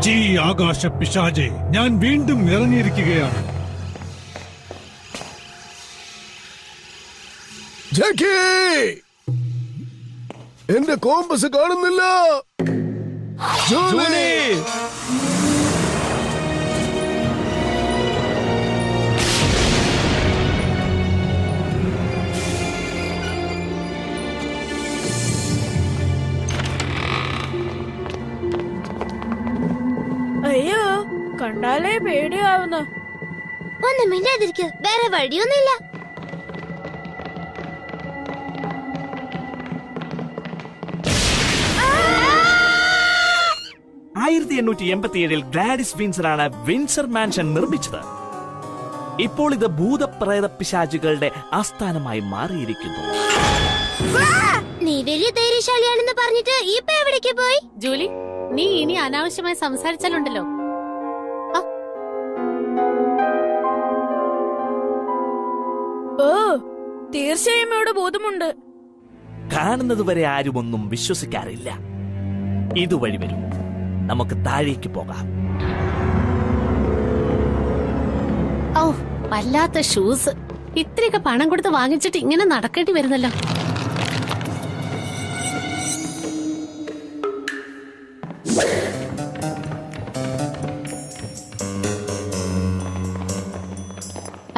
ചീ ആകാശ പിശാചേ, ഞാൻ വീണ്ടും ഇറങ്ങിയിരിക്കുകയാണ്. ജാക്കി, എന്റെ കോമ്പസ് കാണുന്നില്ല. ജോലി, അയ്യോ, കണ്ടാലേ പേടിയാവുന്നു. ഒന്നും മിണ്ടാതിരിക്കൂ, വേറെ വഴിയൊന്നുമില്ല. ഗ്ലാഡിസ് വിൻസറാണ് വിൻസർ മാൻഷൻ നിർമ്മിച്ചത്. ഇപ്പോൾ ഇത് ഭൂതപ്രേത പിശാചുകളുടെ ആസ്ഥാനമായി മാറിയിരിക്കുന്നു. നീ വലിയ ധൈര്യശാലിയാണെന്ന് പറഞ്ഞിട്ട് ഇപ്പൊ എവിടേക്ക് പോയി? ജൂലി, നീ ഇനി അനാവശ്യമായി സംസാരിച്ചാലുണ്ടല്ലോ. ഓ, തീർച്ചയായും ഇവിടെ ബോധമുണ്ട്. കാണുന്നതുവരെ ആരും ഒന്നും വിശ്വസിക്കാറില്ല. ഇതുവഴി വരും, നമുക്ക് താഴേക്ക് പോകാം. ഓ, വല്ലാത്ത ഷൂസ്. ഇത്രയൊക്കെ പണം കൊടുത്ത് വാങ്ങിച്ചിട്ട് ഇങ്ങനെ നടക്കേണ്ടി വരുന്നല്ലോ.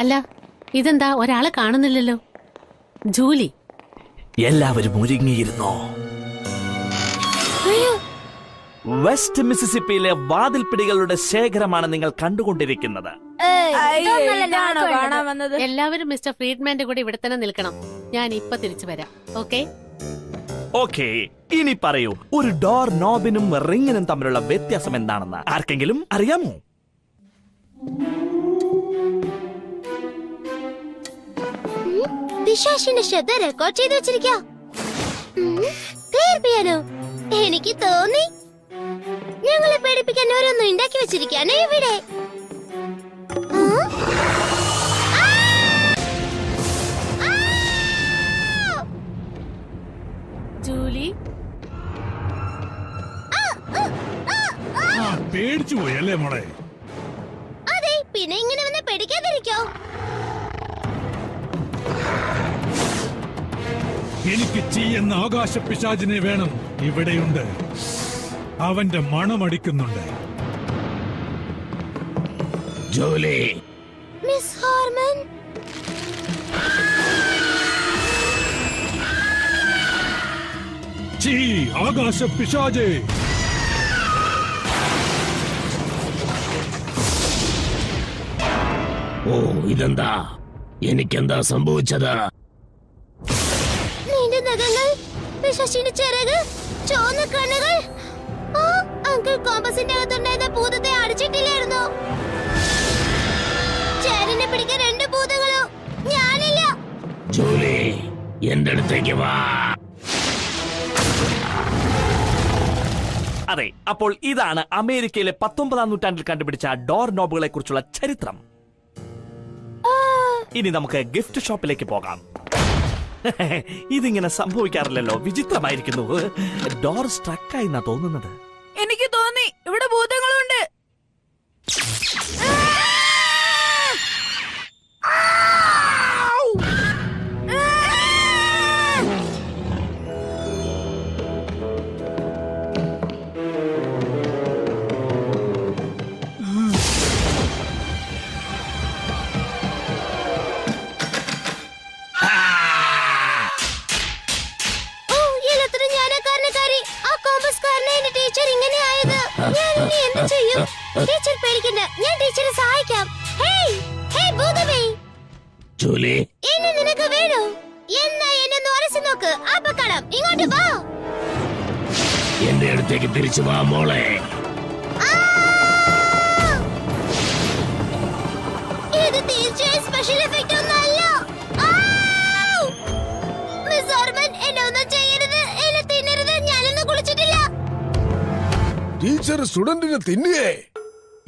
അല്ല, ഇതെന്താ ഒരാളെ കാണുന്നില്ലല്ലോ? ജൂലി, എല്ലാവരും ഒരുങ്ങിയിരുന്നോ? വെസ്റ്റ് മിസിസിപ്പിയിലെ വാതിൽപ്പിടികളുടെ ശേഖരമാണ് നിങ്ങൾ കണ്ടുകൊണ്ടിരിക്കുന്നത്. എല്ലാവരും മിസ്റ്റർ ഫ്രീഡ്മാന്റെ കൂടെ ഇവിടെ തന്നെ നിൽക്കണം. ഞാൻ ഇപ്പൊ തിരിച്ചു വരാം. ഓക്കെ ഓക്കെ, ഇനി പറയൂ, ഒരു ഡോർ നോബിനും റിങ്ങിനും തമ്മിലുള്ള വ്യത്യാസം എന്താണെന്ന് ആർക്കെങ്കിലും അറിയാമോ? പിശാചിന്റെ ശബ്ദം റെക്കോർഡ് ചെയ്ത് വെച്ചിരിക്കോ? എനിക്ക് തോന്നി ഞങ്ങളെ പേടിപ്പിക്കാൻ ഓരോന്നും ഉണ്ടാക്കി വെച്ചിരിക്കാനോ ഇവിടെ. ജൂലി, പേടിച്ചു പോയല്ലേ മോളെ? അതെ, പിന്നെ ഇങ്ങനെ വന്ന് പേടിക്കാതിരിക്കോ? എനിക്ക് ചീ എന്ന ആകാശ പിശാചിനെ വേണം. ഇവിടെയുണ്ട്, അവന്റെ മണമടിക്കുന്നുണ്ട്. ജോലി, മിസ് ഹാർമൻ. ചീ ആകാശ പിശാചേ, ഓ ഇതെന്താ? എനിക്കെന്താ സംഭവിച്ചത്? നിന്റെ നഖങ്ങൾ, പിശാചിന്റെ ചിറക്, ചുവന്ന കണ്ണുകൾ. അങ്കിൾ കോമ്പസിന്റെ അകത്തുണ്ടായിരുന്ന ഭൂതത്തെ അടിച്ചിട്ടില്ലായിരുന്നോ? ചേരനെ പിടിക്കാൻ രണ്ട് ഭൂതങ്ങളോ? ഞാനില്ല. ജോലി, എന്റെ അടുത്തേക്ക് വാ. അതെ, അപ്പോൾ ഇതാണ് അമേരിക്കയിലെ 19-ാം നൂറ്റാണ്ടിൽ കണ്ടുപിടിച്ച ഡോർ നോബുകളെ കുറിച്ചുള്ള ചരിത്രം. ഇനി നമുക്ക് ഗിഫ്റ്റ് ഷോപ്പിലേക്ക് പോകാം. ഇതിങ്ങനെ സംഭവിക്കാറില്ലല്ലോ, വിചിത്രമായിരിക്കുന്നു. ഡോർ സ്ട്രക്കായി എന്നാ തോന്നുന്നത്. എനിക്ക് തോന്നി ഇവിടെ ഭൂതങ്ങളുണ്ട്. ടീച്ചർ പേടിക്കണ്ട, ഞാൻ ടീച്ചറെ സഹായിക്കാം. ജോലി, എന്നെ നിനക്ക് വേണോ? എന്നാ എന്നെ ഉരಸಿ നോക്ക്. അപകടം, ഇങ്ങോട്ട് വാ. എന്റെ അടുത്തേക്ക് തിരിച്ചു വാ മോളെ. ഇത് തീർച്ചയായും സ്പെഷ്യൽ എഫക്റ്റ് ഒന്നല്ല. മിസ് ഓർമൻ, എന്നെ ഒന്നും ചെയ്യരുത്, എന്നെ തിന്നരുത്. ഞാനൊന്നും കുളിച്ചിട്ടില്ല. ടീച്ചർ സ്റ്റുഡന്റിനെ തിന്നുകയെ?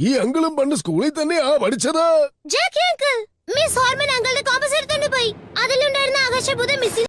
ഈ അങ്കിളും പണ്ട് സ്കൂളിൽ തന്നെയാ പഠിച്ചത്. ജാക്കി അങ്കിൾ, മിസ് ഹോർമൻ അങ്കിളുടെ കോമ്പസ് എടുത്തോണ്ട് പോയി. അതിലുണ്ടായിരുന്ന ആകാശഭൂതം മിസ്സിൽ